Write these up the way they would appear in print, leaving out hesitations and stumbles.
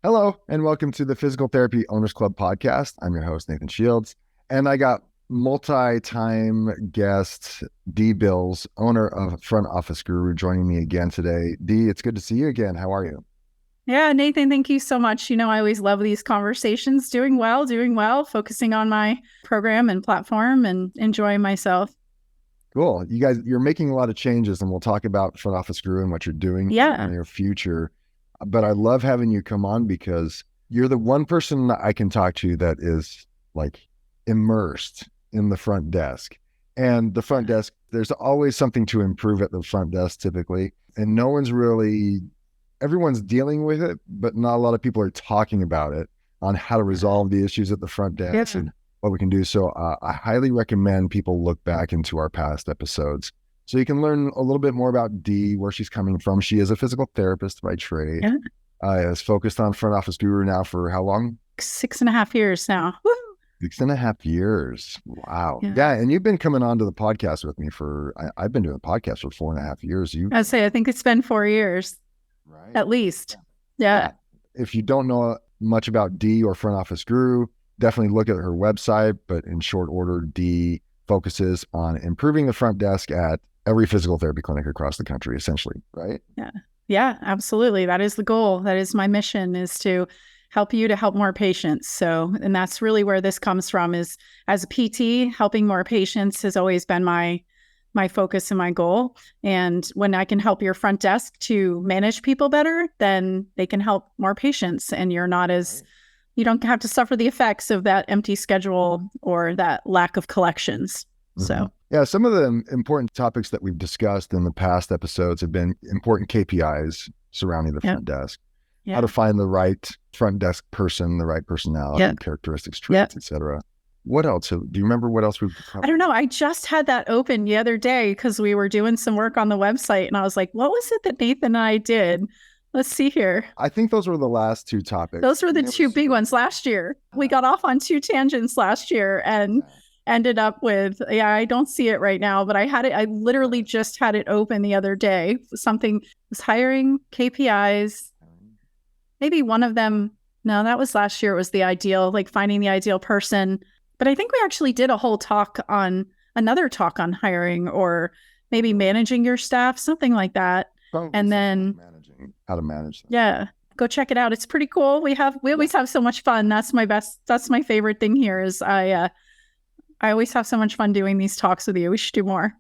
Hello, and welcome to the Physical Therapy Owners Club podcast. I'm your host, Nathan Shields, and I got multi-time guest Dee Bills, owner of Front Office Guru, joining me again today. Dee, it's good to see you again. How are you? Yeah, Nathan, thank you so much. I always love these conversations. Doing well, focusing on my program and platform and enjoying myself. Cool. You guys, you're making a lot of changes, and we'll talk about Front Office Guru and what you're doing in your future. But I love having you come on because you're the one person that I can talk to that is like immersed in the front desk. And the front desk, there's always something to improve at the front desk typically. And everyone's dealing with it, but not a lot of people are talking about it on how to resolve the issues at the front desk and what we can do. So I highly recommend people look back into our past episodes so you can learn a little bit more about Dee, where she's coming from. She is a physical therapist by trade. Is focused on Front Office Guru now for how long? 6.5 years now. Woo! 6.5 years. Wow. Yeah. And you've been coming on to the podcast with me I've been doing the podcast for 4.5 years. I think it's been 4 years. Right. At least. Yeah. If you don't know much about Dee or Front Office Guru, definitely look at her website. But in short order, Dee focuses on improving the front desk at every physical therapy clinic across the country, essentially, right? Yeah, absolutely. That is the goal. That is my mission, is to help you to help more patients. And that's really where this comes from, is as a PT, helping more patients has always been my focus and my goal. And when I can help your front desk to manage people better, then they can help more patients. And you don't have to suffer the effects of that empty schedule or that lack of collections. So some of the important topics that we've discussed in the past episodes have been important KPIs surrounding the front desk, how to find the right front desk person, the right personality, characteristics, traits, etc. What else? Do you remember what else we've covered? I don't know. I just had that open the other day because we were doing some work on the website, and I was like, what was it that Nathan and I did? Let's see here. I think those were the last two topics. Those were the two big ones last year. We got off on two tangents last year and ended up with, I don't see it right now, but I literally just had it open the other day. Something was hiring, KPIs. Maybe one of them, no, that was last year. It was the ideal, like finding the ideal person. But I think we actually did a whole another talk on hiring or maybe managing your staff, something like that. Probably and then how to manage them. Yeah. Go check it out. It's pretty cool. We always have so much fun. That's my favorite thing here is I always have so much fun doing these talks with you. We should do more.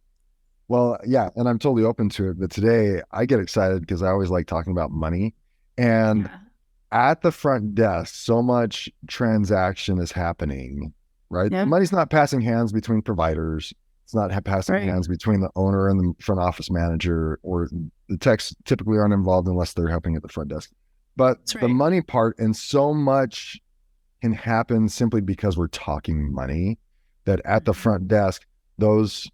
Well, yeah. And I'm totally open to it. But today I get excited because I always like talking about money. And at the front desk, so much transaction is happening, right? Yeah. Money's not passing hands between providers. It's not passing hands between the owner and the front office manager, or the techs typically aren't involved unless they're helping at the front desk. But the money part, and so much can happen simply because we're talking money, that at the front desk, those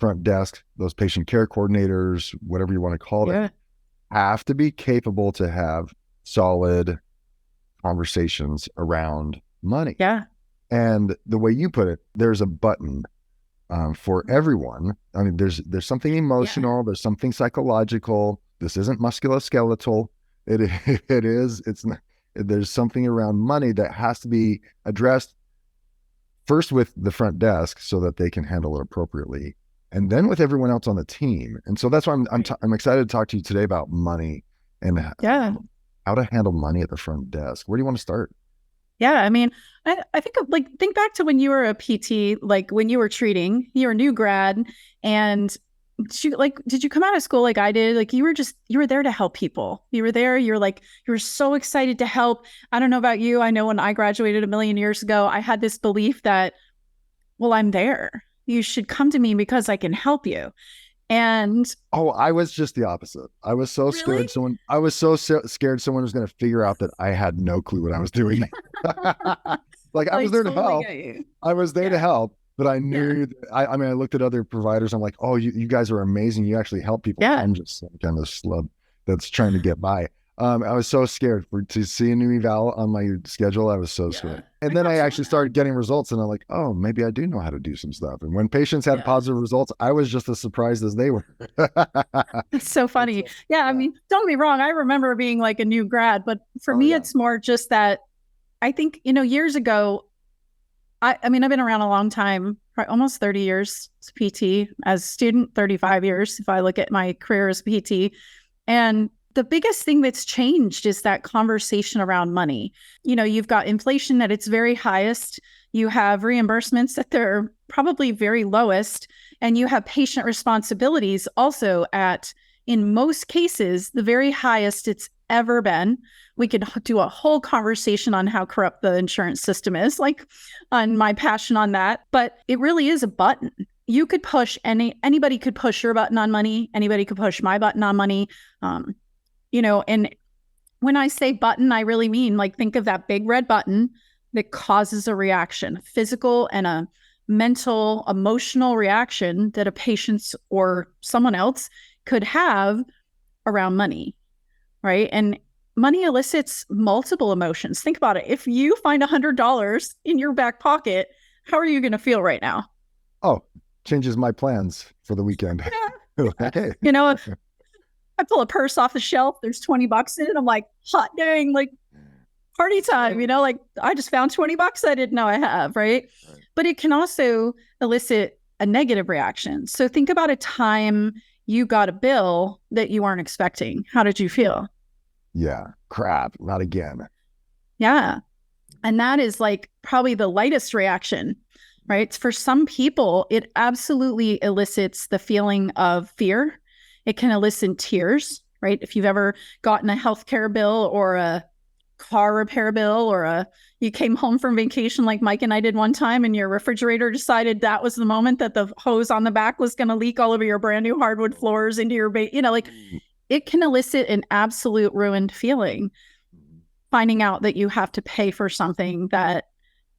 patient care coordinators, whatever you want to call it, have to be capable to have solid conversations around money. Yeah. And the way you put it, there's a button for everyone. I mean, there's something emotional, there's something psychological. This isn't musculoskeletal. There's something around money that has to be addressed first with the front desk so that they can handle it appropriately, and then with everyone else on the team. And so that's why I'm excited to talk to you today about money and how to handle money at the front desk. Where do you want to start? Yeah, I mean, I think back to when you were a PT, like when you were treating, you're a new grad, and did you come out of school like I did? Like you were there to help people. You were there. You were so excited to help. I don't know about you. I know when I graduated 1 million years ago, I had this belief that, well, I'm there. You should come to me because I can help you. And I was just the opposite. I was so scared someone was going to figure out that I had no clue what I was doing. I was there to help. I was there to help, but I knew I looked at other providers. I'm like, oh, you guys are amazing. You actually help people. I'm just some kind of slub that's trying to get by. I was so scared to see a new eval on my schedule. I was so scared. And then I actually started getting results and I'm like, oh, maybe I do know how to do some stuff. And when patients had positive results, I was just as surprised as they were. It's so funny. Yeah. I mean, don't get me wrong. I remember being like a new grad, but for me, it's more just that I think, years ago, I mean, I've been around a long time, almost 30 years as PT, as student, 35 years, if I look at my career as PT. And the biggest thing that's changed is that conversation around money. You've got inflation at its very highest. You have reimbursements at their probably very lowest. And you have patient responsibilities also at, in most cases, the very highest it's ever been. We could do a whole conversation on how corrupt the insurance system is, like on my passion on that. But it really is a button. You could push anybody could push your button on money. Anybody could push my button on money. And when I say button, I really mean like, think of that big red button that causes a reaction, physical and a mental, emotional reaction that a patient or someone else could have around money, right? And money elicits multiple emotions. Think about it. If you find $100 in your back pocket, how are you going to feel right now? Oh, changes my plans for the weekend. Okay. I pull a purse off the shelf, there's $20 in it. I'm like, hot dang, like party time, like I just found $20 I didn't know I have, right? But it can also elicit a negative reaction. So think about a time you got a bill that you weren't expecting. How did you feel? Yeah, crap, not again. Yeah. And that is like probably the lightest reaction, right? For some people, it absolutely elicits the feeling of fear. It can elicit tears, right? If you've ever gotten a healthcare bill or a car repair bill or you came home from vacation like Mike and I did one time and your refrigerator decided that was the moment that the hose on the back was going to leak all over your brand new hardwood floors into your it can elicit an absolute ruined feeling. Finding out that you have to pay for something that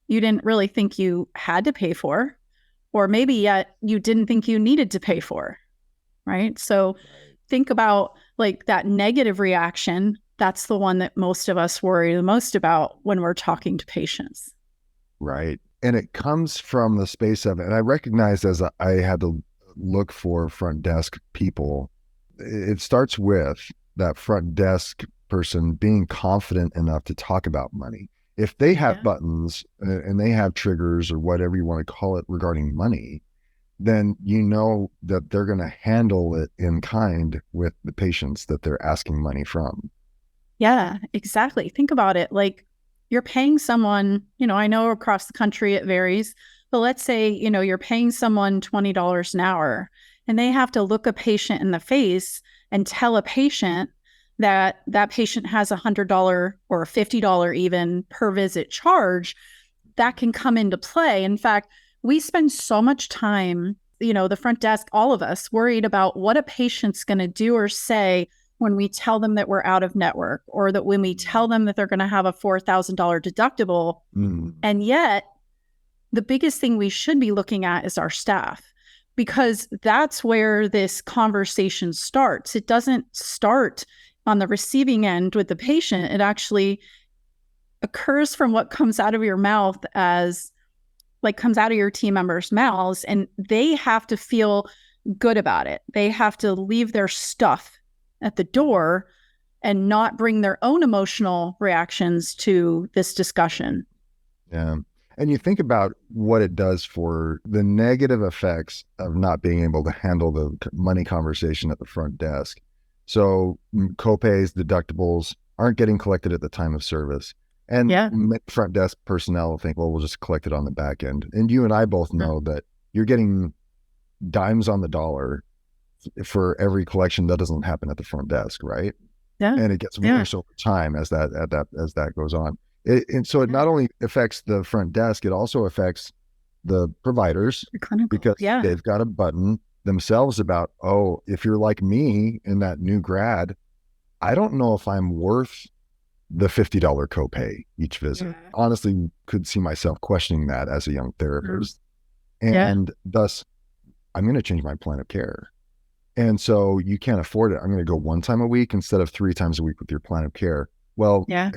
you didn't really think you had to pay for, or maybe yet you didn't think you needed to pay for. Right. So think about like that negative reaction. That's the one that most of us worry the most about when we're talking to patients. Right. And it comes from the space of it. And I recognized as I had to look for front desk people, it starts with that front desk person being confident enough to talk about money. If they have buttons and they have triggers or whatever you want to call it regarding money, then you know that they're going to handle it in kind with the patients that they're asking money from. Yeah, exactly. Think about it. Like you're paying someone, I know across the country it varies, but let's say, you're paying someone $20 an hour and they have to look a patient in the face and tell a patient that that patient has $100 or $50 even per visit charge. That can come into play. In fact, we spend so much time, the front desk, all of us worried about what a patient's going to do or say when we tell them that we're out of network or that when we tell them that they're going to have a $4,000 deductible. And yet the biggest thing we should be looking at is our staff, because that's where this conversation starts. It doesn't start on the receiving end with the patient. It actually occurs from what comes out of your mouth comes out of your team members' mouths, and they have to feel good about it. They have to leave their stuff at the door and not bring their own emotional reactions to this discussion. Yeah. And you think about what it does for the negative effects of not being able to handle the money conversation at the front desk. So copays, deductibles aren't getting collected at the time of service. And front desk personnel think, well, we'll just collect it on the back end. And you and I both know that you're getting dimes on the dollar for every collection that doesn't happen at the front desk, right? Yeah. And it gets worse over time as that goes on. And so it not only affects the front desk, it also affects the providers because they've got a button themselves about, oh, if you're like me in that new grad, I don't know if I'm worth the $50 copay each visit. Honestly, could see myself questioning that as a young therapist. And thus, I'm going to change my plan of care. And so you can't afford it. I'm going to go one time a week instead of 3 times a week with your plan of care. Well, Yeah.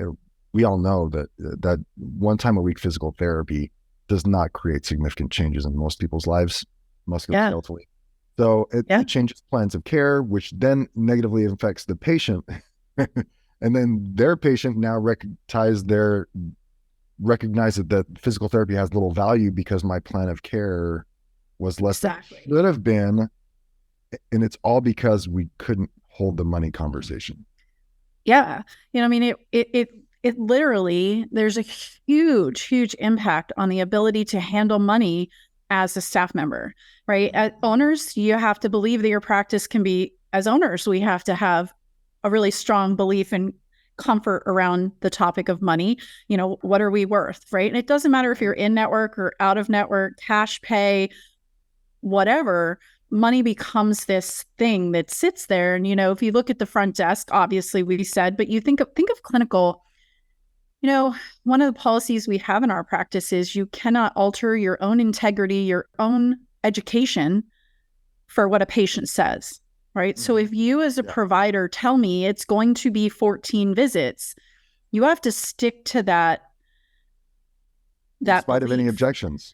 we all know that one time a week physical therapy does not create significant changes in most people's lives musculoskeletally. Yeah. So it changes plans of care, which then negatively affects the patient. And then their patient now recognize that physical therapy has little value because my plan of care was less than it should have been. And it's all because we couldn't hold the money conversation. Yeah. I mean, it literally, there's a huge impact on the ability to handle money as a staff member, right? As owners, you have to believe that your practice can be, as owners, we have to have a really strong belief and comfort around the topic of money. What are we worth, right? And it doesn't matter if you're in network or out of network, cash pay, whatever. Money becomes this thing that sits there. And, if you look at the front desk, obviously we said, but you think of clinical, one of the policies we have in our practice is you cannot alter your own integrity, your own education for what a patient says, right? So if you as a provider tell me it's going to be 14 visits, you have to stick to that. In spite of any objections.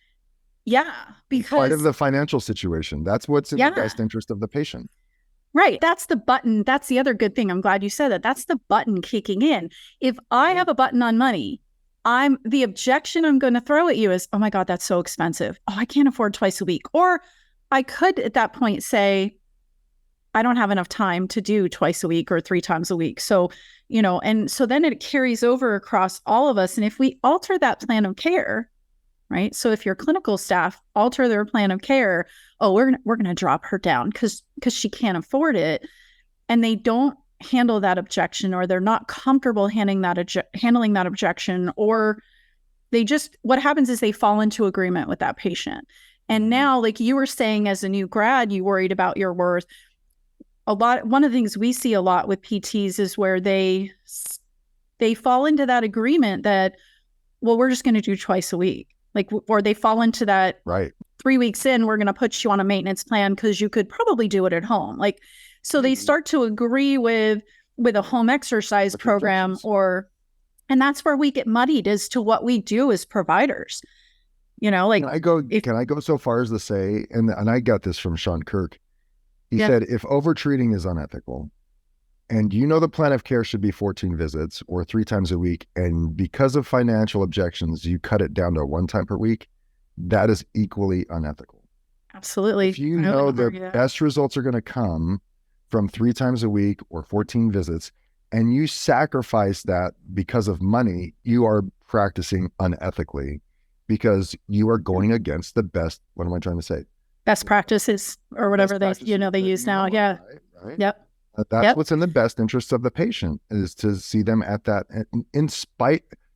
Yeah, because in spite of the financial situation, that's what's in the best interest of the patient. Right. That's the button. That's the other good thing. I'm glad you said that. That's the button kicking in. If I have a button on money, the objection I'm going to throw at you is, oh my God, that's so expensive. Oh, I can't afford twice a week. Or I could at that point say, I don't have enough time to do twice a week or 3 times a week. So, and so then it carries over across all of us. And if we alter that plan of care, right? So if your clinical staff alter their plan of care, oh, we're going to drop her down because she can't afford it, and they don't handle that objection, or they're not comfortable handling that objection, or what happens is they fall into agreement with that patient. And now, like you were saying, as a new grad, you worried about your worth. One of the things we see a lot with PTs is where they fall into that agreement that, well, we're just going to do twice a week. Or they fall into that, right, 3 weeks in, we're going to put you on a maintenance plan because you could probably do it at home. So they start to agree with a home exercise program, and that's where we get muddied as to what we do as providers. Can I go so far as to say, and I got this from Sean Kirk. He said, if overtreating is unethical, and the plan of care should be 14 visits or 3 times a week, and because of financial objections, you cut it down to 1 time per week, that is equally unethical. Absolutely. If the best results are going to come from 3 times a week or 14 visits, and you sacrifice that because of money, you are practicing unethically because you are going against the best, what am I trying to say? Best practices or whatever they use now. Yeah. Right? Yep. That's what's in the best interest of the patient, is to see them at that.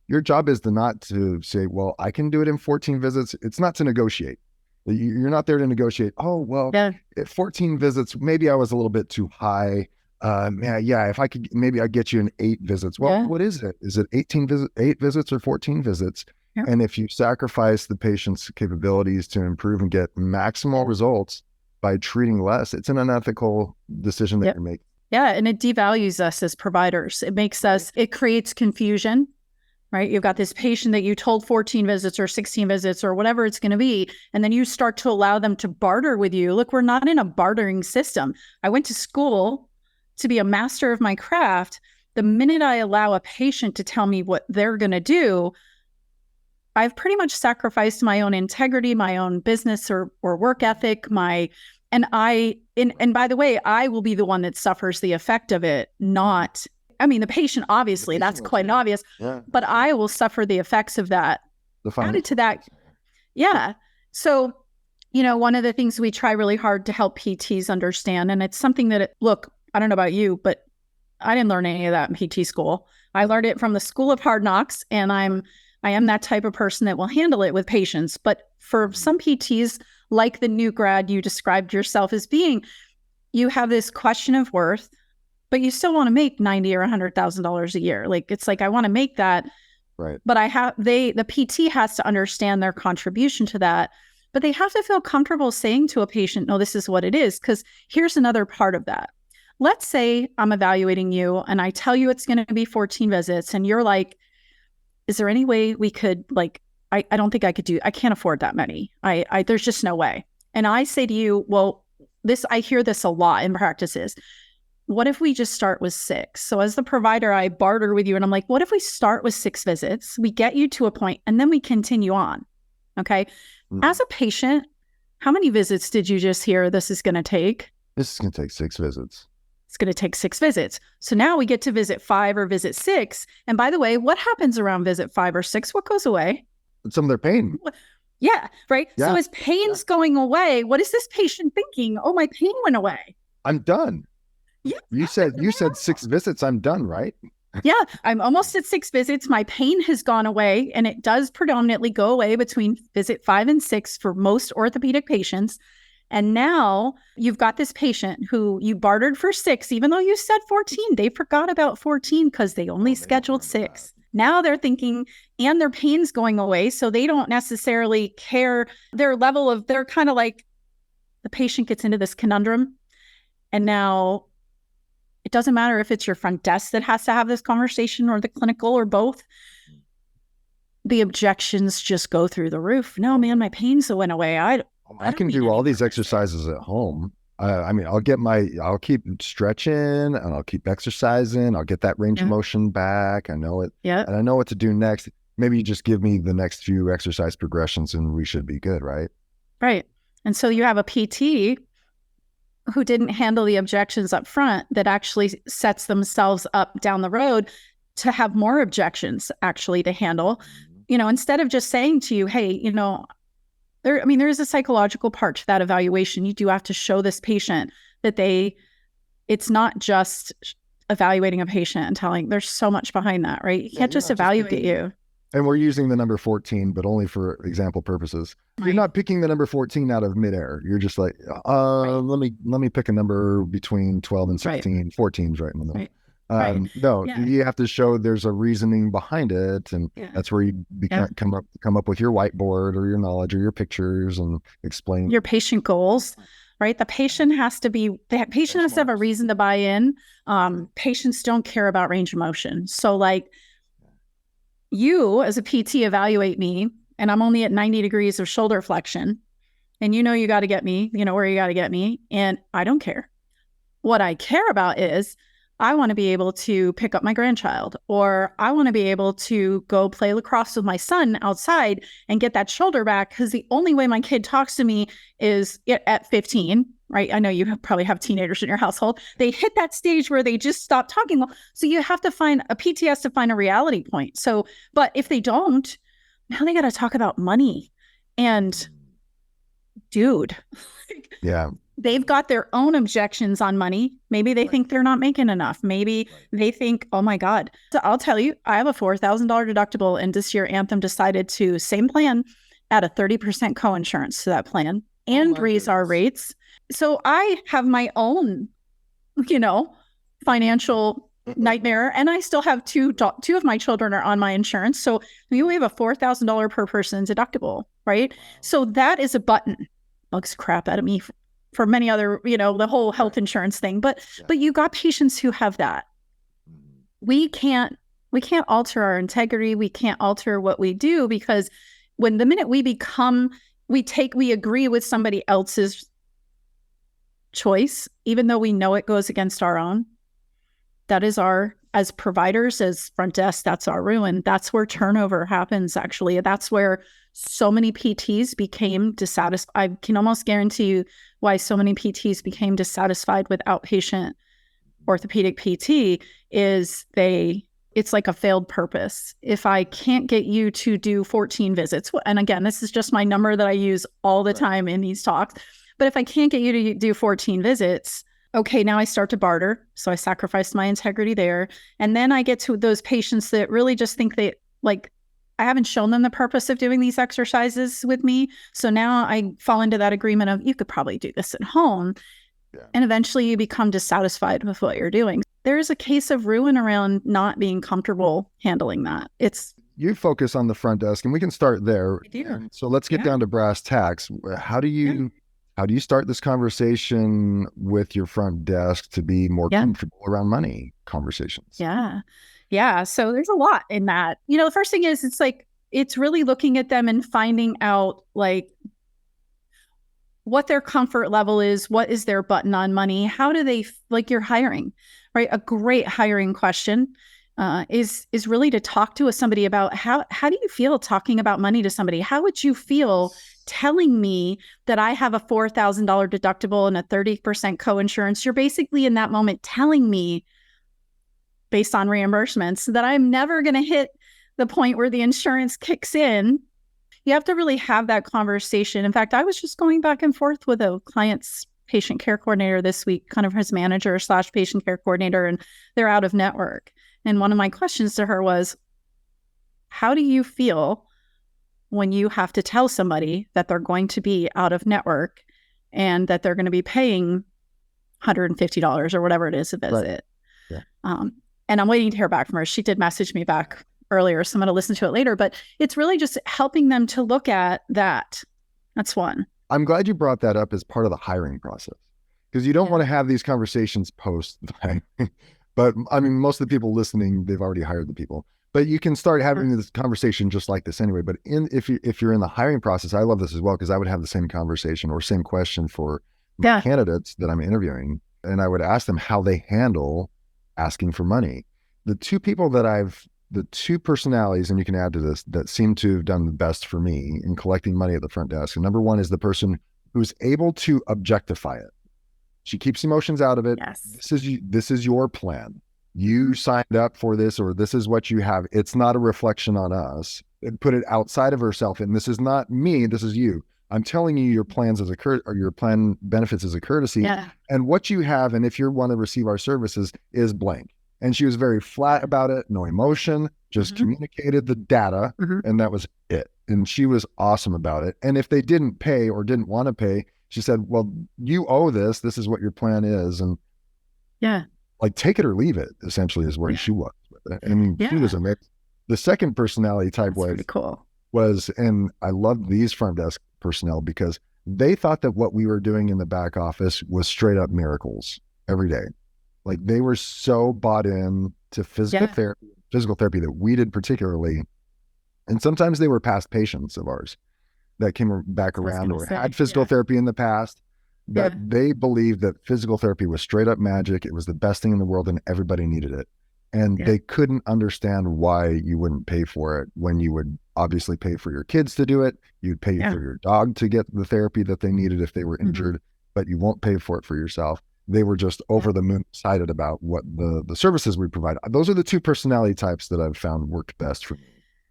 Your job is not to say, well, I can do it in 14 visits. It's not to negotiate. You're not there to negotiate. Oh, well, at 14 visits, maybe I was a little bit too high. If I could, maybe I'd get you in 8 visits. Well, what is it? Is it 8 visits or 14 visits? Yeah. And if you sacrifice the patient's capabilities to improve and get maximal results by treating less, it's an unethical decision that you're making. Yeah, and it devalues us as providers. It makes it creates confusion, right? You've got this patient that you told 14 visits or 16 visits or whatever it's going to be, and then you start to allow them to barter with you. Look, we're not in a bartering system. I went to school to be a master of my craft. The minute I allow a patient to tell me what they're going to do, I've pretty much sacrificed my own integrity, my own business or work ethic, and by the way, I will be the one that suffers the effect of it, not, the patient, obviously, that's quite obvious, but I will suffer the effects of that. Added to that. Yeah. So, one of the things we try really hard to help PTs understand, and it's something that, look, I don't know about you, but I didn't learn any of that in PT school. I learned it from the School of Hard Knocks, and I am that type of person that will handle it with patience. But for some PTs, like the new grad you described yourself as being, you have this question of worth, but you still want to make $90,000 or $100,000 a year. It's like, I want to make that. Right. But the PT has to understand their contribution to that. But they have to feel comfortable saying to a patient, no, this is what it is. Because here's another part of that. Let's say I'm evaluating you and I tell you it's going to be 14 visits and you're like, is there any way we could, like, I don't think I could I can't afford that many. There's just no way. And I say to you, well, I hear this a lot in practices. What if we just start with 6? So as the provider, I barter with you and I'm like, what if we start with 6 visits? We get you to a point and then we continue on. Okay. As a patient, how many visits did you just hear this is going to take? This is going to take 6 visits. It's going to take 6 visits. So now we get to visit 5 or visit 6. And by the way, what happens around visit 5 or 6? What goes away? Some of their pain. Yeah, right. Yeah. So as pain's going away, what is this patient thinking? Oh, my pain went away. I'm done. Yeah. You said 6 visits. I'm done, right? Yeah, I'm almost at 6 visits. My pain has gone away, and it does predominantly go away between visit 5 and 6 for most orthopedic patients. And now you've got this patient who you bartered for 6, even though you said 14. They forgot about 14 because they only scheduled 6. Now they're thinking, and their pain's going away, so they don't necessarily care. They're kind of like, the patient gets into this conundrum, and now it doesn't matter if it's your front desk that has to have this conversation or the clinical or both. The objections just go through the roof. No, man, my pains went away. I can do all these exercises at home. I mean, I'll keep stretching and I'll keep exercising. I'll get that range of motion back. I know it. Yeah. And I know what to do next. Maybe you just give me the next few exercise progressions and we should be good, right? Right. And so you have a PT who didn't handle the objections up front that actually sets themselves up down the road to have more objections actually to handle, instead of just saying to you, hey, there is a psychological part to that evaluation. You do have to show this patient that it's not just evaluating a patient and telling, there's so much behind that, right? You can't just evaluate you. And we're using the number 14, but only for example purposes. Right. You're not picking the number 14 out of midair. You're just like, let me pick a number between 12 and 16. Right. 14's right in the middle. Right. No, you have to show there's a reasoning behind it, and that's where you come up with your whiteboard or your knowledge or your pictures and explain your patient goals. Right, the patient has to have a reason to buy in. Patients don't care about range of motion, so like you as a PT evaluate me, and I'm only at 90 degrees of shoulder flexion, and you got to get me, where you got to get me, and I don't care. What I care about is I want to be able to pick up my grandchild, or I want to be able to go play lacrosse with my son outside and get that shoulder back, because the only way my kid talks to me is at 15, right? I know you probably have teenagers in your household. They hit that stage where they just stop talking. So you have to a PT has to find a reality point. So, but if they don't, now they got to talk about money. And dude, yeah. They've got their own objections on money. Maybe they think they're not making enough. Maybe they think, oh my God. So I'll tell you, I have a $4,000 deductible, and this year Anthem decided to, same plan, add a 30% coinsurance to that plan and raise our rates. So I have my own, financial nightmare, and I still have two of my children are on my insurance. So we have a $4,000 per person deductible, right? Wow. So that is a button. Bugs crap out of me for many other, the whole health insurance thing. But you got patients who have that. We can't alter our integrity. We can't alter what we do, because when the minute we agree with somebody else's choice, even though we know it goes against our own, that is as providers, as front desk, that's our ruin. That's where turnover happens, actually. That's where so many PTs became dissatisfied. I can almost guarantee you why so many PTs became dissatisfied with outpatient orthopedic PT is it's like a failed purpose. If I can't get you to do 14 visits, and again, this is just my number that I use all the time in these talks, but if I can't get you to do 14 visits, okay, now I start to barter. So I sacrifice my integrity there. And then I get to those patients that really just think I haven't shown them the purpose of doing these exercises with me. So now I fall into that agreement of, you could probably do this at home. Yeah. And eventually you become dissatisfied with what you're doing. There is a case of ruin around not being comfortable handling that. It's you focus on the front desk, and we can start there. I do. So let's get down to brass tacks. How do you start this conversation with your front desk to be more comfortable around money conversations? Yeah. So there's a lot in that. The first thing is it's really looking at them and finding out like what their comfort level is, what is their button on money, how do they like you're hiring, right? A great hiring question is really to talk to somebody about how do you feel talking about money to somebody? How would you feel telling me that I have a $4,000 deductible and a 30% co-insurance? You're basically in that moment telling me, based on reimbursements, that I'm never going to hit the point where the insurance kicks in. You have to really have that conversation. In fact, I was just going back and forth with a client's patient care coordinator this week, kind of his manager / patient care coordinator, and they're out of network. And one of my questions to her was, how do you feel when you have to tell somebody that they're going to be out of network and that they're going to be paying $150 or whatever it is a visit? Right. Yeah. And I'm waiting to hear back from her. She did message me back earlier, so I'm going to listen to it later, but it's really just helping them to look at that. That's one. I'm glad you brought that up as part of the hiring process, because you don't want to have these conversations post. But I mean, most of the people listening, they've already hired the people, but you can start having this conversation just like this anyway. But if you're in the hiring process, I love this as well, because I would have the same conversation or same question for my candidates that I'm interviewing. And I would ask them how they handle asking for money. The two personalities, and you can add to this, that seem to have done the best for me in collecting money at the front desk. And number one is the person who's able to objectify it. She keeps emotions out of it. Yes. This is your plan. You signed up for this, or this is what you have. It's not a reflection on us. And put it outside of herself. And this is not me. This is you. I'm telling you your plans as or your plan benefits as a courtesy. Yeah. And what you have, and if you want to receive our services, is blank. And she was very flat about it, no emotion, just communicated the data, and that was it. And she was awesome about it. And if they didn't pay or didn't want to pay, she said, well, you owe this. This is what your plan is. And like, take it or leave it, essentially, is where she was with it. And she was amazing. The second personality type was, and I loved these front desk personnel, because they thought that what we were doing in the back office was straight up miracles every day. Like, they were so bought in to physical therapy that we did particularly. And sometimes they were past patients of ours that came back around or had physical therapy in the past, but they believed that physical therapy was straight up magic. It was the best thing in the world and everybody needed it. And they couldn't understand why you wouldn't pay for it when you would obviously pay for your kids to do it. You'd pay for your dog to get the therapy that they needed if they were injured, but you won't pay for it for yourself. They were just over the moon excited about what the services we provide. Those are the two personality types that I've found worked best for me.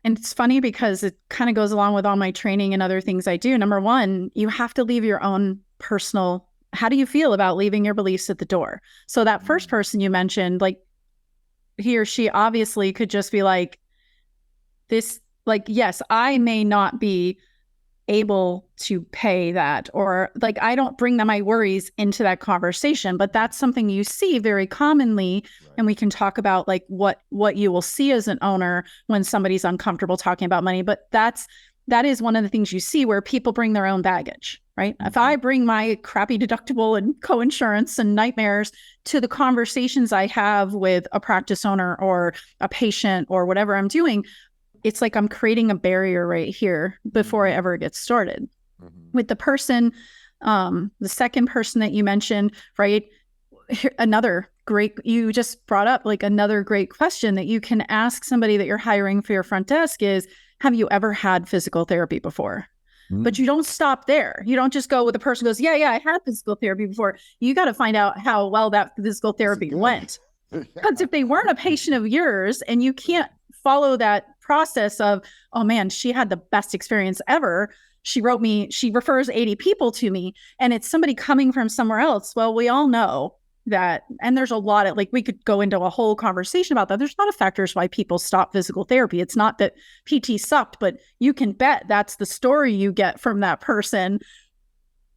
And it's funny because it kind of goes along with all my training and other things I do. Number one, you have to leave your own personal, how do you feel about leaving your beliefs at the door? So that first person you mentioned, like, he or she obviously could just be like, this, like, yes, I may not be able to pay that, or like, I don't bring my worries into that conversation, but that's something you see very commonly. And we can talk about like what you will see as an owner when somebody's uncomfortable talking about money. But that is one of the things you see where people bring their own baggage, right? If I bring my crappy deductible and co-insurance and nightmares to the conversations I have with a practice owner or a patient or whatever I'm doing, it's like I'm creating a barrier right here before I ever get started. With the person, the second person that you mentioned, right? Another great, you just brought up like another great question that you can ask somebody that you're hiring for your front desk is, have you ever had physical therapy before? But you don't stop there. You don't just go with the person who goes, yeah, I had physical therapy before. You got to find out how well that physical therapy went. Because if they weren't a patient of yours and you can't follow that process of, oh man, she had the best experience ever. She refers 80 people to me, and it's somebody coming from somewhere else. Well, we all know that, and there's a lot of, like, we could go into a whole conversation about that. There's a lot of factors why people stop physical therapy. It's not that PT sucked, but you can bet that's the story you get from that person,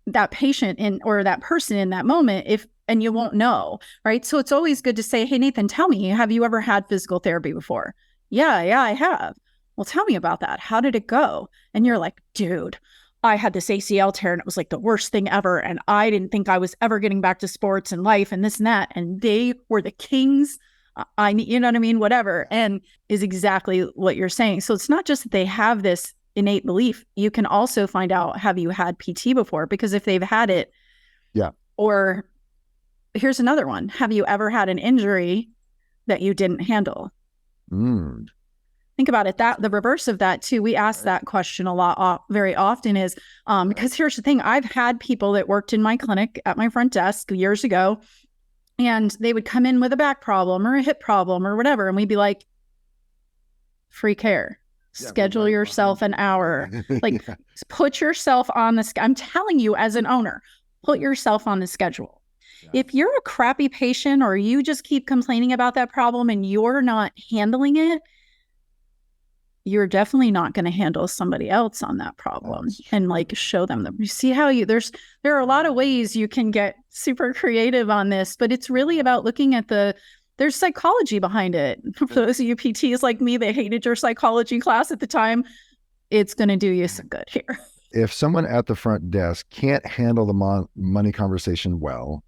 that patient or that person in that moment, and you won't know, right? So it's always good to say, hey, Nathan, tell me, have you ever had physical therapy before? Yeah, I have. well, tell me about that. How did it go? And you're like, dude, I had this ACL tear and it was like the worst thing ever. And I didn't think I was ever getting back to sports and life and this and that. And they were the kings. You know what I mean? Whatever. And is exactly what you're saying. So it's not just that they have this innate belief. You can also find out, have you had PT before? Because if they've had it, yeah. Or here's another one. Have you ever had an injury that you didn't handle? Think about it. That the reverse of that too. We ask that question a lot, very often is because here's the thing. I've had people that worked in my clinic at my front desk years ago, and they would come in with a back problem or a hip problem or whatever. And we'd be like, free care, schedule yourself an hour, like put yourself on the, I'm telling you as an owner, put yourself on the schedule. If you're a crappy patient or you just keep complaining about that problem and you're not handling it, you're definitely not going to handle somebody else on that problem and like show them you see how there are a lot of ways you can get super creative on this, but it's really about looking at there's psychology behind it. For those of you PTs like me that hated your psychology class at the time, it's going to do you some good here. If someone at the front desk can't handle the money conversation well,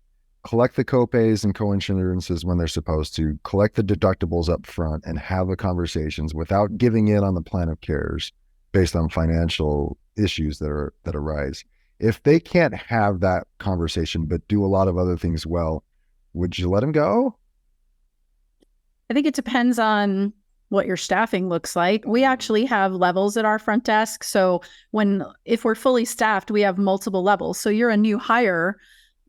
collect the copays and co-insurances when they're supposed to, collect the deductibles up front, and have the conversations without giving in on the plan of cares based on financial issues that arise. If they can't have that conversation but do a lot of other things well, would you let them go? I think it depends on what your staffing looks like. We actually have levels at our front desk. So if we're fully staffed, we have multiple levels. So you're a new hire,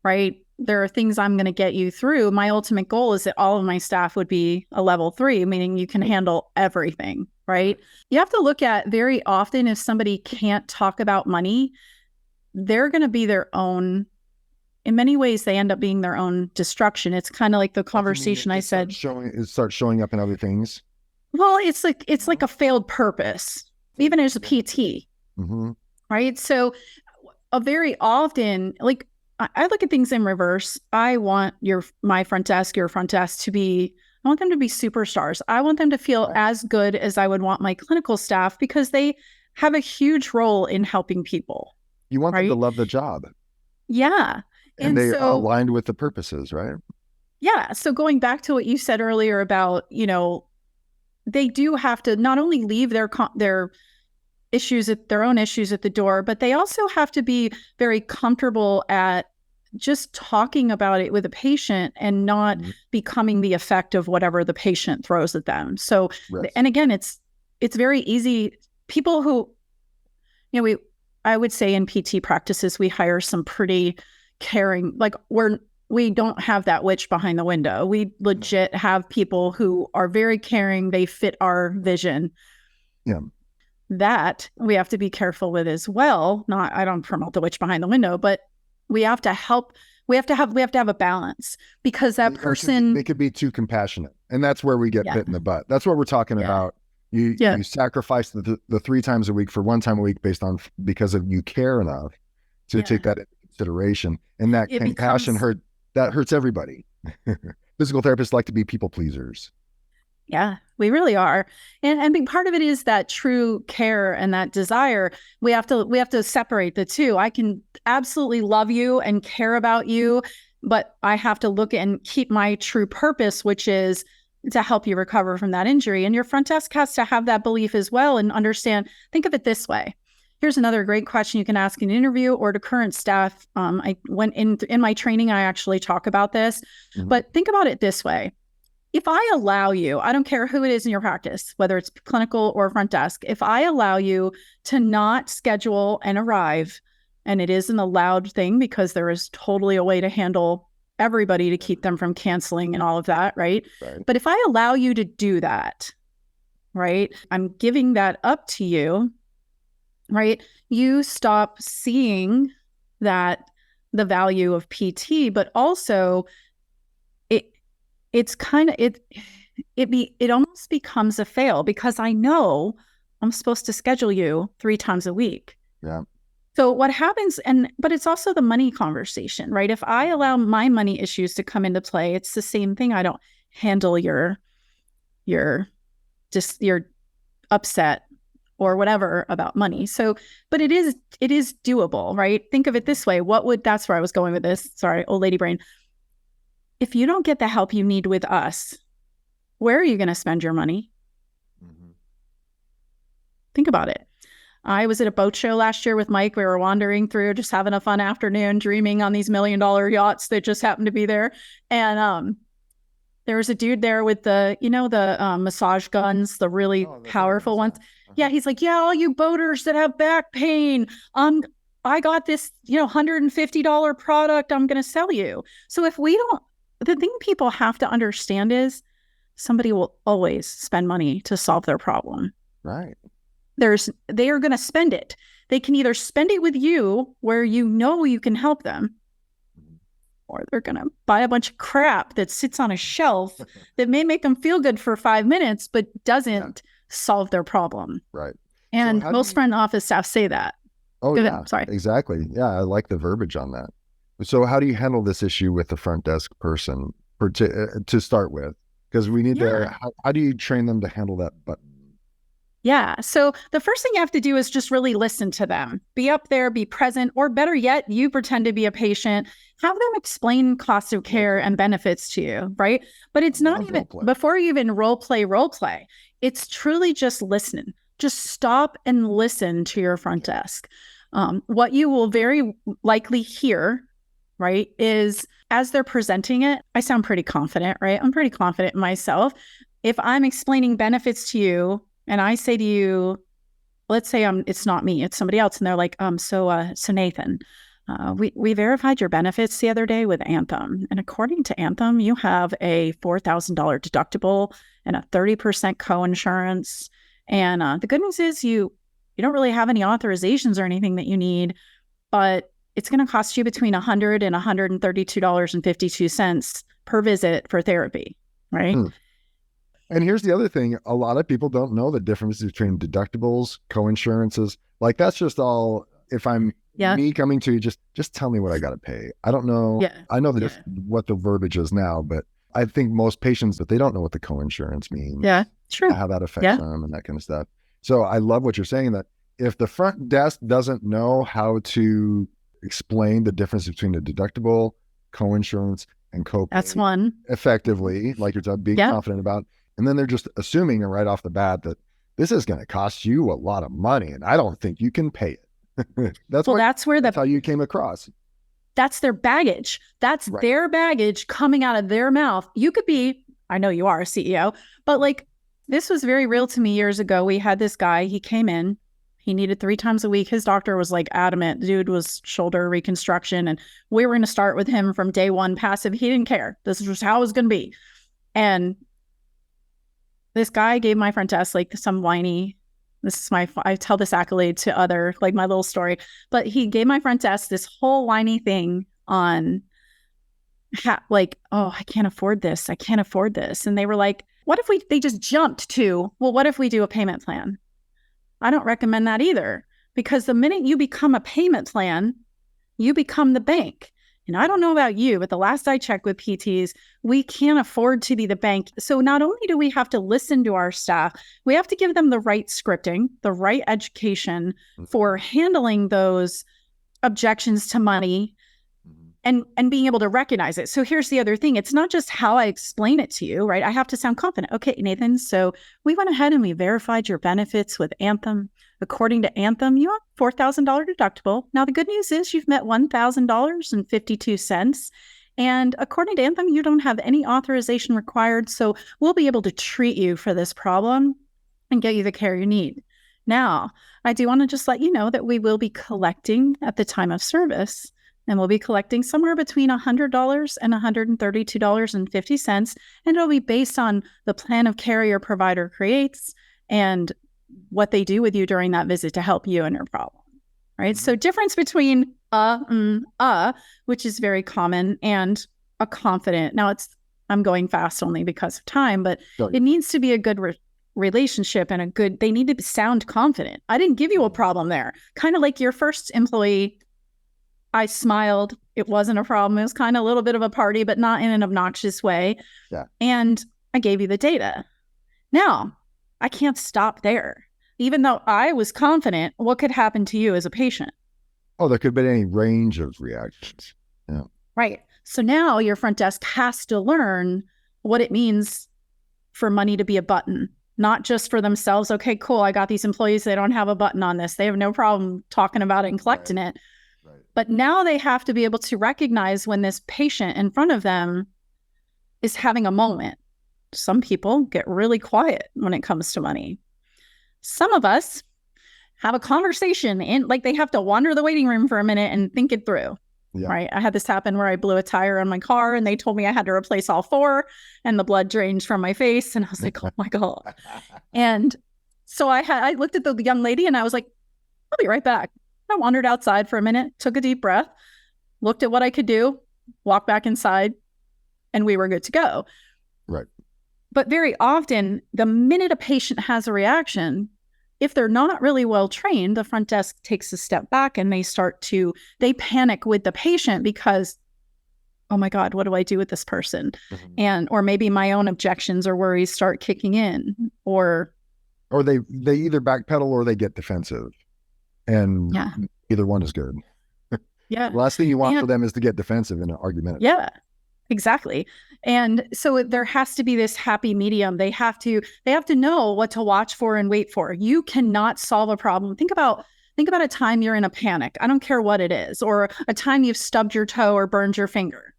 right? There are things I'm going to get you through. My ultimate goal is that all of my staff would be a level 3, meaning you can handle everything, right? You have to look at very often if somebody can't talk about money, they're going to be their own. In many ways, they end up being their own destruction. It's kind of like the conversation I said. It starts showing up in other things. Well, it's like a failed purpose, even as a PT, right? So very often, like I look at things in reverse. I want my front desk, your front desk I want them to be superstars. I want them to feel as good as I would want my clinical staff because they have a huge role in helping people. You want them to love the job. Yeah. And they are aligned with the purposes, right? Yeah. So going back to what you said earlier about, they do have to not only leave their issues their own issues at the door, but they also have to be very comfortable at just talking about it with a patient and not becoming the effect of whatever the patient throws at them. So, and again, it's very easy. People who, I would say in PT practices, we hire some pretty caring, like we don't have that witch behind the window. We legit have people who are very caring. They fit our vision. Yeah. That we have to be careful with as well. I don't promote the witch behind the window, but we have to help. We have to have a balance because that person, they could be too compassionate. And that's where we get bit in the butt. That's what we're talking about. You sacrifice the 3 times a week for 1 time a week because of you care enough to take that into consideration. And that compassion hurts everybody. Physical therapists like to be people pleasers. Yeah, we really are. And part of it is that true care and that desire. We have to separate the two. I can absolutely love you and care about you, but I have to look and keep my true purpose, which is to help you recover from that injury. And your front desk has to have that belief as well and understand. Think of it this way. Here's another great question you can ask in an interview or to current staff. I went in my training, I actually talk about this, but think about it this way. If I allow you, I don't care who it is in your practice, whether it's clinical or front desk, if I allow you to not schedule and arrive, and it is an allowed thing because there is totally a way to handle everybody to keep them from canceling and all of that, right? But if I allow you to do that, right, I'm giving that up to you, right? You stop seeing that the value of PT, but also it's kind of it almost becomes a fail because I know I'm supposed to schedule you 3 times a week. Yeah. So what happens, but it's also the money conversation, right? If I allow my money issues to come into play, it's the same thing. I don't handle your upset or whatever about money. So, but it is doable, right? Think of it this way. That's where I was going with this. Sorry, old lady brain. If you don't get the help you need with us, where are you going to spend your money? Mm-hmm. Think about it. I was at a boat show last year with Mike. We were wandering through, just having a fun afternoon, dreaming on these $1 million yachts that just happened to be there. And there was a dude there with the massage guns, the really powerful ones. Uh-huh. Yeah, he's like, yeah, all you boaters that have back pain, I got this, $150 product I'm going to sell you. So if we don't, the thing people have to understand is somebody will always spend money to solve their problem. Right. They are going to spend it. They can either spend it with you where you can help them, or they're going to buy a bunch of crap that sits on a shelf that may make them feel good for 5 minutes, but doesn't solve their problem. Right. And so most front office staff say that. Oh, yeah, sorry. Exactly. Yeah, I like the verbiage on that. So how do you handle this issue with the front desk person to start with? Because we need to, how do you train them to handle that button? Yeah. So the first thing you have to do is just really listen to them. Be up there, be present, or better yet, you pretend to be a patient. Have them explain cost of care and benefits to you, right? But it's not even, before you even role play, it's truly just listen. Just stop and listen to your front desk. What you will very likely hear, right, is as they're presenting it, I sound pretty confident, right? I'm pretty confident in myself. If I'm explaining benefits to you, and I say to you, let's say it's not me, it's somebody else. And they're like, so Nathan, we verified your benefits the other day with Anthem. And according to Anthem, you have a $4,000 deductible and a 30% coinsurance. And the good news is you don't really have any authorizations or anything that you need, but it's going to cost you between $100 and $132.52 per visit for therapy, right? And here's the other thing. A lot of people don't know the difference between deductibles, coinsurances. Like that's just all, if I'm me coming to you, just tell me what I got to pay. I don't know. Yeah. I know what the verbiage is now, but I think most patients, that they don't know what the coinsurance means. Yeah, true. How that affects them and that kind of stuff. So I love what you're saying, that if the front desk doesn't know how to explain the difference between the deductible, coinsurance, and copay. That's one. Effectively, like you're being confident about. And then they're just assuming right off the bat that this is going to cost you a lot of money, and I don't think you can pay it. That's how you came across. That's their baggage. That's their baggage coming out of their mouth. You could be, I know you are a CEO, but like this was very real to me years ago. We had this guy, he came in, he needed 3 times a week. His doctor was like adamant. The dude was shoulder reconstruction, and we were going to start with him from day one passive. He didn't care. This is just how it was going to be. And this guy gave my front desk like some whiny, I tell this accolade to other, like my little story, but he gave my front desk this whole whiny thing on oh, I can't afford this. I can't afford this. And they were like, they just jumped to, well, what if we do a payment plan? I don't recommend that either, because the minute you become a payment plan, you become the bank. And I don't know about you, but the last I checked with PTs, we can't afford to be the bank. So not only do we have to listen to our staff, we have to give them the right scripting, the right education for handling those objections to money and being able to recognize it. So here's the other thing. It's not just how I explain it to you, right? I have to sound confident. Okay, Nathan, so we went ahead and we verified your benefits with Anthem. According to Anthem, you have $4,000 deductible. Now, the good news is you've met $1,000.52. And according to Anthem, you don't have any authorization required. So we'll be able to treat you for this problem and get you the care you need. Now, I do want to just let you know that we will be collecting at the time of service. And we'll be collecting somewhere between $100 and $132.50. And it'll be based on the plan of care your provider creates and what they do with you during that visit to help you in your problem, right? So difference between which is very common, and a confident. Now I'm going fast only because of time, but it needs to be a good relationship and they need to sound confident. I didn't give you a problem there. Kind of like your first employee, I smiled. It wasn't a problem. It was kind of a little bit of a party, but not in an obnoxious way. Yeah. And I gave you the data. Now, I can't stop there. even though I was confident, what could happen to you as a patient? Oh, there could be any range of reactions. Yeah. Right. So now your front desk has to learn what it means for money to be a button, not just for themselves. Okay, cool. I got these employees. They don't have a button on this. They have no problem talking about it and collecting it. Right. But now they have to be able to recognize when this patient in front of them is having a moment. Some people get really quiet when it comes to money. Some of us have a conversation and like they have to wander the waiting room for a minute and think it through. Yeah. Right. I had this happen where I blew a tire on my car and they told me I had to replace all 4 and the blood drained from my face. And I was like, oh my God. And so I looked at the young lady and I was like, I'll be right back. I wandered outside for a minute, took a deep breath, looked at what I could do, walked back inside, and we were good to go. Right. But very often, the minute a patient has a reaction, if they're not really well trained, the front desk takes a step back and they panic with the patient because, oh my God, what do I do with this person? Mm-hmm. Or maybe my own objections or worries start kicking in, or they either backpedal or they get defensive, and either one is good. Yeah. The last thing you want for them is to get defensive in an argument. Yeah. Exactly. And so there has to be this happy medium. They have to know what to watch for and wait for. You cannot solve a problem. Think about a time you're in a panic. I don't care what it is, or a time you've stubbed your toe or burned your finger.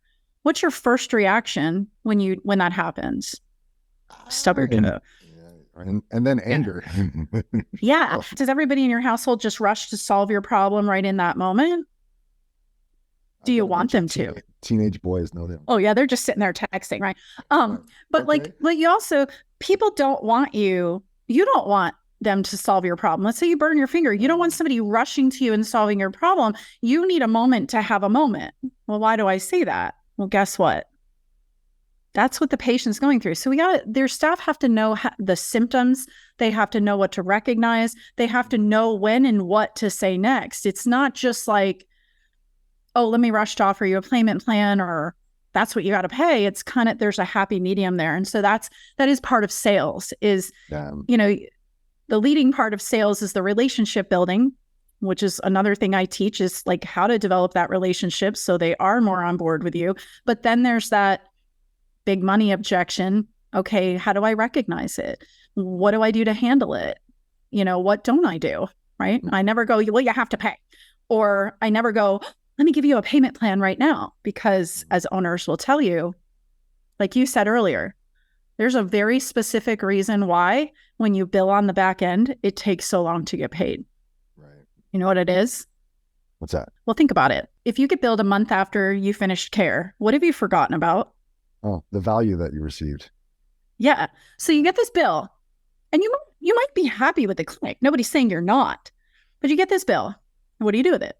What's your first reaction when that happens? Stub your toe. And then anger. Yeah. Does everybody in your household just rush to solve your problem right in that moment? Do you want them to? Teenage boys know them. Oh yeah, they're just sitting there texting, right? But okay. like you also, people don't want you don't want them to solve your problem. Let's say you burn your finger. You don't want somebody rushing to you and solving your problem. You need a moment to have a moment. Well, why do I say that? Well, guess what? That's what the patient's going through. So their staff have to know the symptoms. They have to know what to recognize. They have to know when and what to say next. It's not just like, oh, let me rush to offer you a payment plan, or that's what you got to pay. It's kind of, there's a happy medium there. And so that is part of sales is, the leading part of sales is the relationship building, which is another thing I teach is like how to develop that relationship so they are more on board with you. But then there's that big money objection. Okay, how do I recognize it? What do I do to handle it? What don't I do? Right? I never go, well, you have to pay. Or I never go, let me give you a payment plan right now, because as owners will tell you, like you said earlier, there's a very specific reason why when you bill on the back end, it takes so long to get paid. Right. You know what it is? What's that? Well, think about it. If you get billed a month after you finished care, what have you forgotten about? Oh, the value that you received. Yeah. So you get this bill and you might be happy with the clinic. Nobody's saying you're not, but you get this bill. What do you do with it?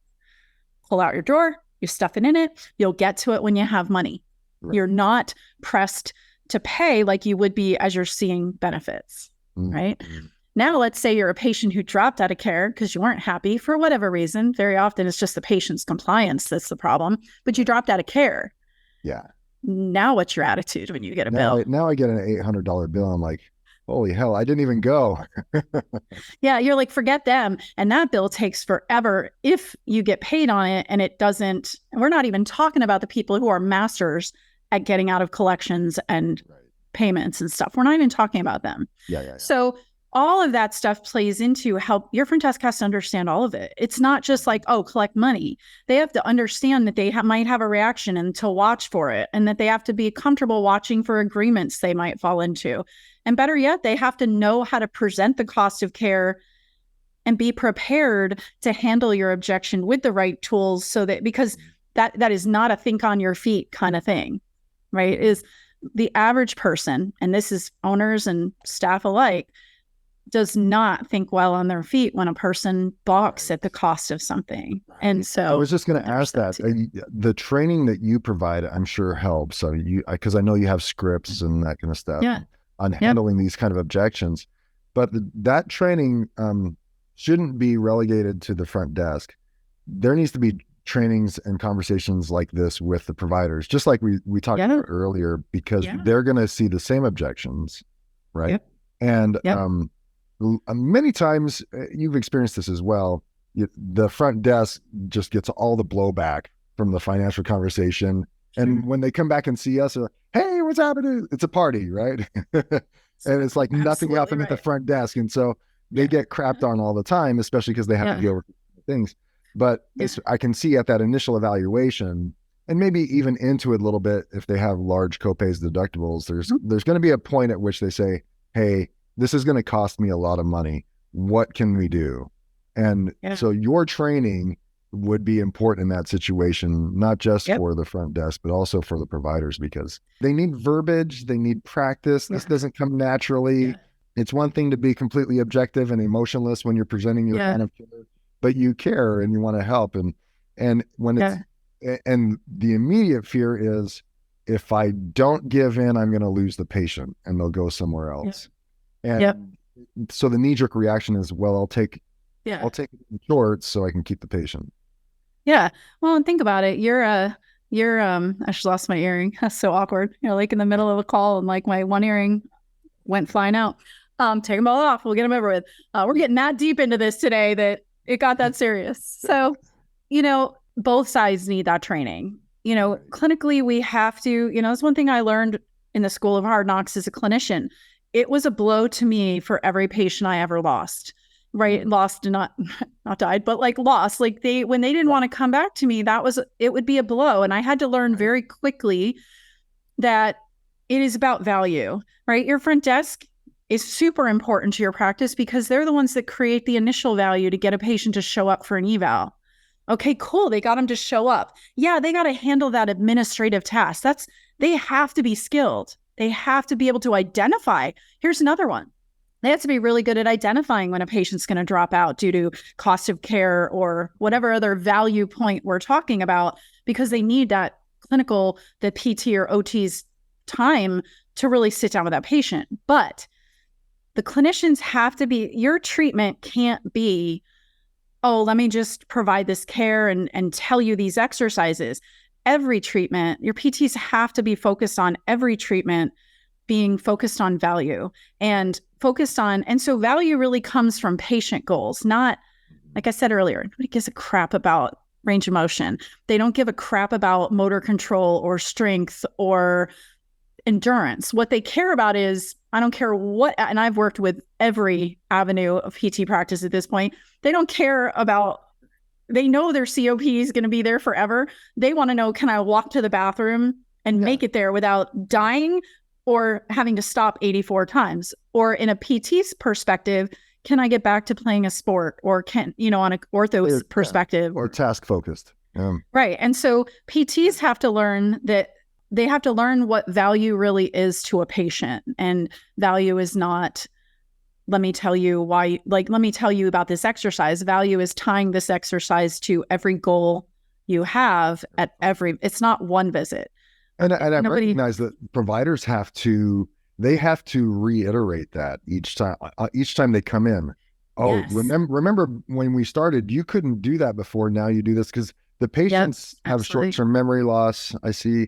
Pull out your drawer, you stuff it in it. You'll get to it when you have money. Right. You're not pressed to pay like you would be as you're seeing benefits, right? Mm-hmm. Now, let's say you're a patient who dropped out of care because you weren't happy for whatever reason. Very often it's just the patient's compliance that's the problem, but you dropped out of care. Yeah. Now what's your attitude when you get a bill? Now I get an $800 bill. I'm like, holy hell, I didn't even go. Yeah, you're like, forget them. And that bill takes forever if you get paid on it and it doesn't. We're not even talking about the people who are masters at getting out of collections and payments and stuff. We're not even talking about them. Yeah. So all of that stuff plays into how your front desk has to understand all of it. It's not just like, oh, collect money. They have to understand that they might have a reaction and to watch for it, and that they have to be comfortable watching for agreements they might fall into. And better yet, they have to know how to present the cost of care and be prepared to handle your objection with the right tools, so that, because that is not a think on your feet kind of thing, right? Is the average person, and this is owners and staff alike, does not think well on their feet when a person balks at the cost of something. And so I was just going to ask that the training that you provide, I'm sure helps. So because I know you have scripts and that kind of stuff on handling these kind of objections, but that training shouldn't be relegated to the front desk. There needs to be trainings and conversations like this with the providers, just like we talked about earlier, because they're going to see the same objections, right? And many times you've experienced this as well. The front desk just gets all the blowback from the financial conversation. And when they come back and see us, they're like, hey, what's happening? It's a party, right? And it's like nothing happened at the front desk. And so they get crapped on all the time, especially because they have to deal with things. But I can see at that initial evaluation, and maybe even into it a little bit, if they have large copays, deductibles, there's going to be a point at which they say, hey, this is going to cost me a lot of money. What can we do? And so your training would be important in that situation, not just for the front desk, but also for the providers, because they need verbiage, they need practice. This doesn't come naturally. It's one thing to be completely objective and emotionless when you're presenting your kind of care, but you care and you want to help. And when it's, and the immediate fear is, if I don't give in, I'm going to lose the patient and they'll go somewhere else. And so the knee-jerk reaction is, well, I'll take it in short so I can keep the patient. Yeah. Well, and think about it. I just lost my earring. That's so awkward. Like in the middle of a call and like my one earring went flying out. Take them all off. We'll get them over with. We're getting that deep into this today that it got that serious. So, both sides need that training. Clinically, we have to, it's one thing I learned in the School of Hard Knocks as a clinician. It was a blow to me for every patient I ever lost, right? Lost and not died, but like lost. Like when they didn't want to come back to me, it would be a blow. And I had to learn very quickly that it is about value, right? Your front desk is super important to your practice because they're the ones that create the initial value to get a patient to show up for an eval. Okay, cool. They got them to show up. Yeah, they got to handle that administrative task. They have to be skilled. They have to be able to identify. Here's another one. They have to be really good at identifying when a patient's going to drop out due to cost of care or whatever other value point we're talking about, because they need that the PT or OT's time to really sit down with that patient. But the clinicians have to be, your treatment can't be, oh, let me just provide this care and tell you these exercises. Every treatment, your PTs have to be focused on every treatment being focused on value and so value really comes from patient goals, not, like I said earlier, nobody gives a crap about range of motion. They don't give a crap about motor control or strength or endurance. What they care about is, I don't care what, and I've worked with every avenue of PT practice at this point. They don't care about, they know their COP is going to be there forever. They want to know, can I walk to the bathroom and make it there without dying or having to stop 84 times? Or in a PT's perspective, can I get back to playing a sport? Or on an ortho's perspective. Or task focused. Right. And so PTs have to learn that they have to learn what value really is to a patient. And value is not, let me tell you about this exercise. Value is tying this exercise to every goal you have it's not one visit. And I recognize that providers have to reiterate that each time they come in. Oh, yes. Remember when we started, you couldn't do that before. Now you do this because the patients have short-term memory loss. I see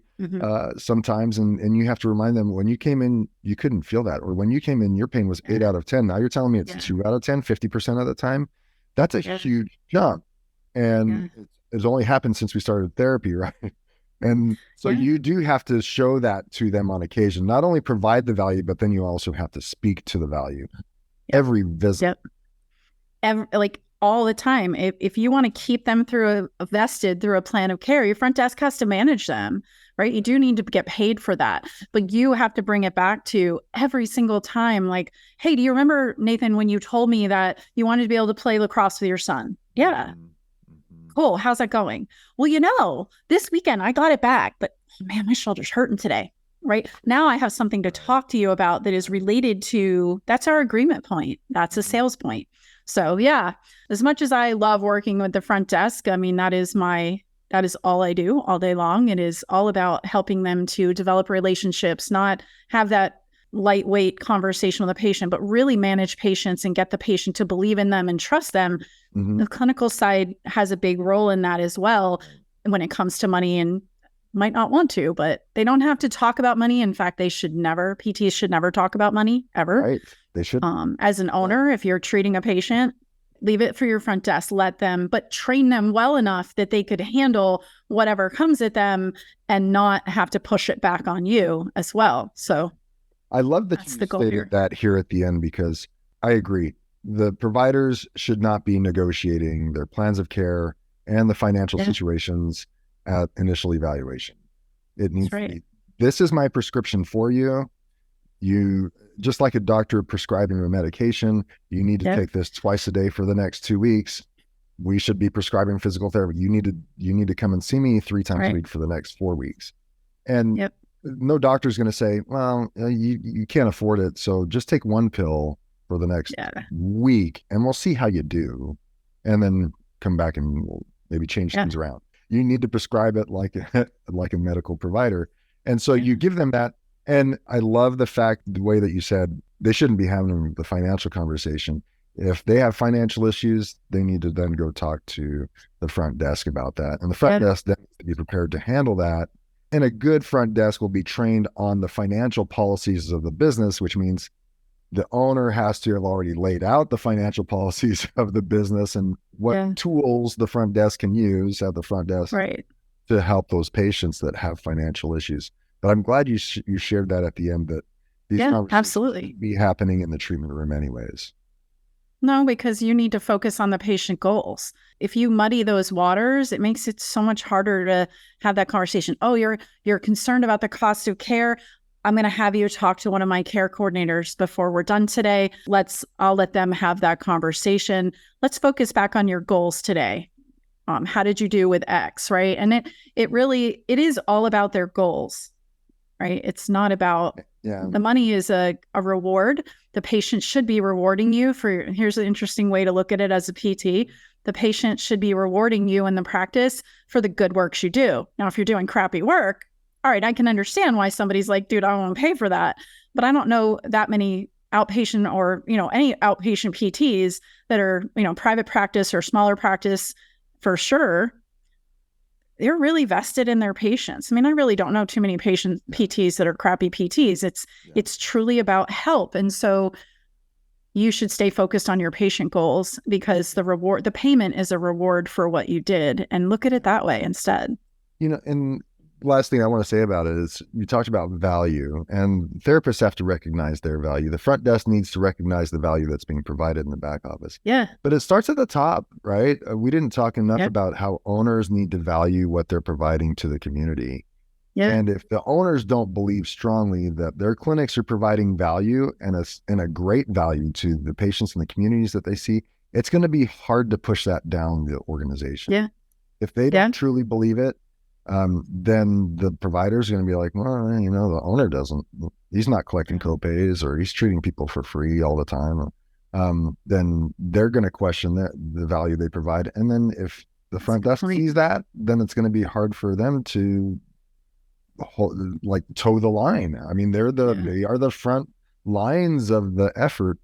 sometimes, and you have to remind them, when you came in, you couldn't feel that. Or when you came in, your pain was 8 out of 10. Now you're telling me it's 2 out of 10, 50% of the time. That's a huge jump. And it's only happened since we started therapy, right? And so you do have to show that to them on occasion, not only provide the value, but then you also have to speak to the value every visit. Like all the time. If you want to keep them through a plan of care, your front desk has to manage them, right? You do need to get paid for that, but you have to bring it back to every single time. Like, hey, do you remember, Nathan, when you told me that you wanted to be able to play lacrosse with your son? Yeah. Cool. How's that going? Well, this weekend I got it back, but man, my shoulder's hurting today. Right now I have something to talk to you about that is related to, that's our agreement point. That's a sales point. So as much as I love working with the front desk, I mean, that is all I do all day long. It is all about helping them to develop relationships, not have that lightweight conversation with a patient, but really manage patients and get the patient to believe in them and trust them. The clinical side has a big role in that as well when it comes to money and might not want to, but they don't have to talk about money. In fact, PTs should never talk about money ever. Right. They should. As an owner, if you're treating a patient, leave it for your front desk, but train them well enough that they could handle whatever comes at them and not have to push it back on you as well. So I love that you stated that here at the end, because I agree. The providers should not be negotiating their plans of care and the financial situations at initial evaluation. It needs to be, this is my prescription for you. You, just like a doctor prescribing a medication, you need to take this twice a day for the next 2 weeks. We should be prescribing physical therapy. You need to come and see me 3 times a week for the next 4 weeks. And no doctor's going to say, well, you can't afford it, so just take 1 pill for the next week and we'll see how you do, and then come back and we'll maybe change things around. You need to prescribe it like a medical provider. And so you give them that. And I love the way that you said they shouldn't be having the financial conversation. If they have financial issues, they need to then go talk to the front desk about that. And the front desk then needs to be prepared to handle that. And a good front desk will be trained on the financial policies of the business, which means the owner has to have already laid out the financial policies of the business and what tools the front desk can use at the front desk to help those patients that have financial issues. But I'm glad you shared that at the end, that these conversations should be happening in the treatment room anyways. No, because you need to focus on the patient goals. If you muddy those waters, it makes it so much harder to have that conversation. Oh, you're concerned about the cost of care. I'm going to have you talk to one of my care coordinators before we're done today. I'll let them have that conversation. Let's focus back on your goals today. How did you do with X, right? And it is all about their goals, right? It's not about the money is a reward. The patient should be rewarding you here's an interesting way to look at it as a PT. The patient should be rewarding you in the practice for the good works you do. Now, if you're doing crappy work, all right, I can understand why somebody's like, dude, I don't want to pay for that. But I don't know that many outpatient or, any outpatient PTs that are, private practice or smaller practice for sure. They're really vested in their patients. I mean, I really don't know too many patient PTs that are crappy PTs. It's truly about help. And so you should stay focused on your patient goals, because the payment is a reward for what you did, and look at it that way instead. And last thing I want to say about it is, you talked about value, and therapists have to recognize their value. The front desk needs to recognize the value that's being provided in the back office. Yeah. But it starts at the top, right? We didn't talk enough about how owners need to value what they're providing to the community. Yeah. And if the owners don't believe strongly that their clinics are providing value and a great value to the patients and the communities that they see, it's going to be hard to push that down the organization. Yeah. If they don't truly believe it, then the provider's going to be like, well, the owner he's not collecting copays, or he's treating people for free all the time. Then they're going to question the value they provide. And then if the front desk sees that, then it's going to be hard for them to toe the line. I mean, they are the front lines of the effort.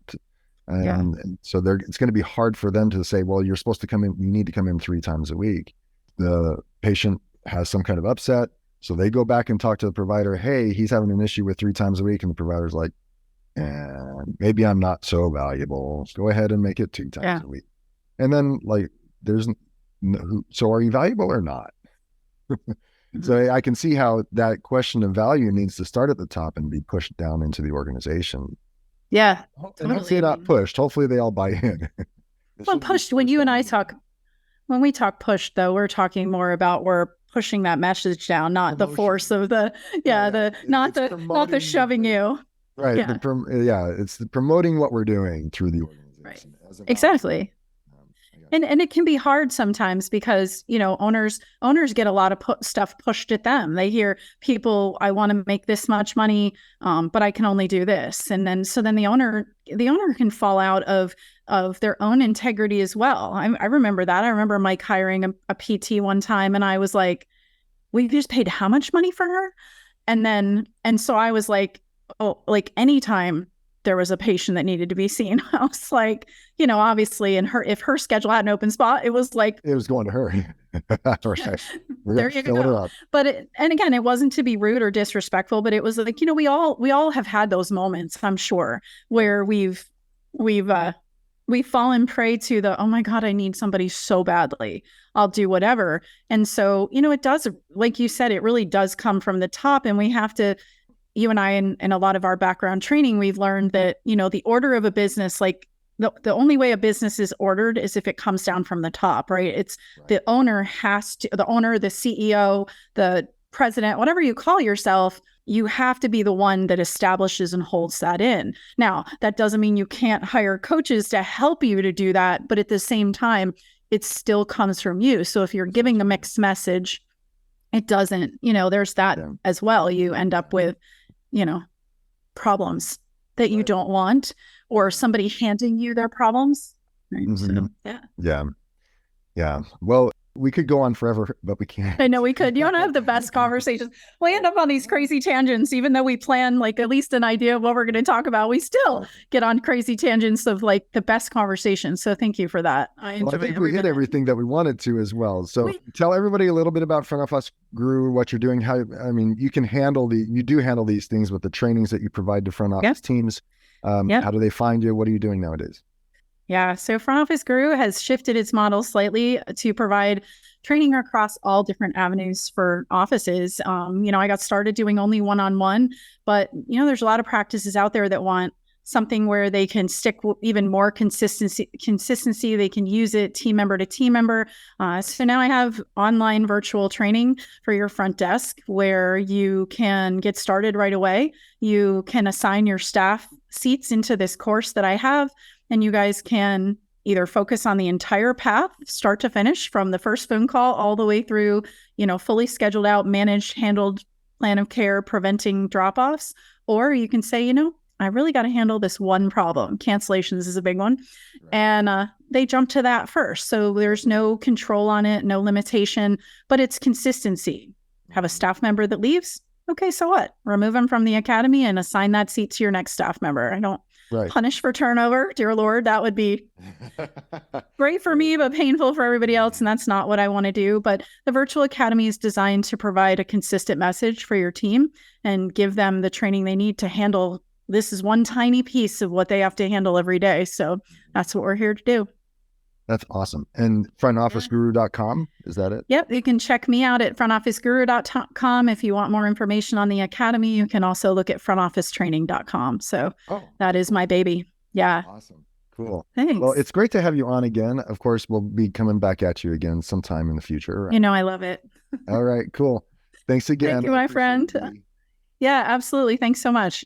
And so it's going to be hard for them to say, well, you're supposed to come in, you need to come in 3 times a week. The patient has some kind of upset, so they go back and talk to the provider. Hey, he's having an issue with 3 times a week, and the provider's like, maybe I'm not so valuable. Go ahead and make it 2 times a week. And then so are you valuable or not? So I can see how that question of value needs to start at the top and be pushed down into the organization. Yeah, and hopefully not pushed. Hopefully they all buy in. Well, pushed, when you and I talk, when we talk pushed, though, we're talking more about we're pushing that message down, not the force of not the shoving you. Right. Yeah. It's promoting what we're doing through the organization. Right. Exactly. And it can be hard sometimes because, owners get a lot of stuff pushed at them. They hear people, I want to make this much money, but I can only do this. And then the owner can fall out of their own integrity as well. I remember that. I remember Mike hiring a PT one time, and I was like, we just paid how much money for her? And so I was like, oh, like anytime there was a patient that needed to be seen. I was like, obviously if her schedule had an open spot, it was like, it was going to her. Right. There you go. But and again, it wasn't to be rude or disrespectful, but it was like, we all have had those moments, I'm sure, where we've fallen prey to the, oh my God, I need somebody so badly, I'll do whatever. And so, it does, like you said, it really does come from the top, and we have to, you and I, in a lot of our background training, we've learned that, the order of a business, like the only way a business is ordered is if it comes down from the top, right? It's right. The owner, the CEO, the president, whatever you call yourself, you have to be the one that establishes and holds that in. Now, that doesn't mean you can't hire coaches to help you to do that, but at the same time, it still comes from you. So if you're giving a mixed message, it doesn't, there's that as well. You end up with, problems that you don't want, or somebody handing you their problems. Right? Mm-hmm. So, yeah. Well, we could go on forever, but we can't. I know we could. You want to have the best conversations. We end up on these crazy tangents, even though we plan like at least an idea of what we're going to talk about. We still get on crazy tangents of like the best conversations. So thank you for that. I think we hit everything that we wanted to as well. So tell everybody a little bit about Front Office Guru, what you're doing. You can you do handle these things with the trainings that you provide to front office teams. How do they find you? What are you doing nowadays? Yeah, so Front Office Guru has shifted its model slightly to provide training across all different avenues for offices. I got started doing only one-on-one, but there's a lot of practices out there that want something where they can stick with even more consistency. They can use it team member to team member. So now I have online virtual training for your front desk where you can get started right away. You can assign your staff seats into this course that I have, and you guys can either focus on the entire path, start to finish, from the first phone call all the way through, fully scheduled out, managed, handled plan of care, preventing drop-offs. Or you can say, I really got to handle this one problem. Cancellations is a big one. Right. And they jump to that first. So there's no control on it, no limitation, but it's consistency. Have a staff member that leaves. Okay, so what? Remove them from the academy and assign that seat to your next staff member. I don't punish for turnover. Dear Lord, that would be great for me, but painful for everybody else. And that's not what I want to do. But the virtual academy is designed to provide a consistent message for your team and give them the training they need to handle. This is one tiny piece of what they have to handle every day. So that's what we're here to do. That's awesome. And frontofficeguru.com, is that it? Yep. You can check me out at frontofficeguru.com. If you want more information on the academy, you can also look at frontofficetraining.com. So that is my baby. Yeah. Awesome. Cool. Thanks. Well, it's great to have you on again. Of course, we'll be coming back at you again sometime in the future. I love it. All right, cool. Thanks again. Thank you, my friend. Yeah, absolutely. Thanks so much.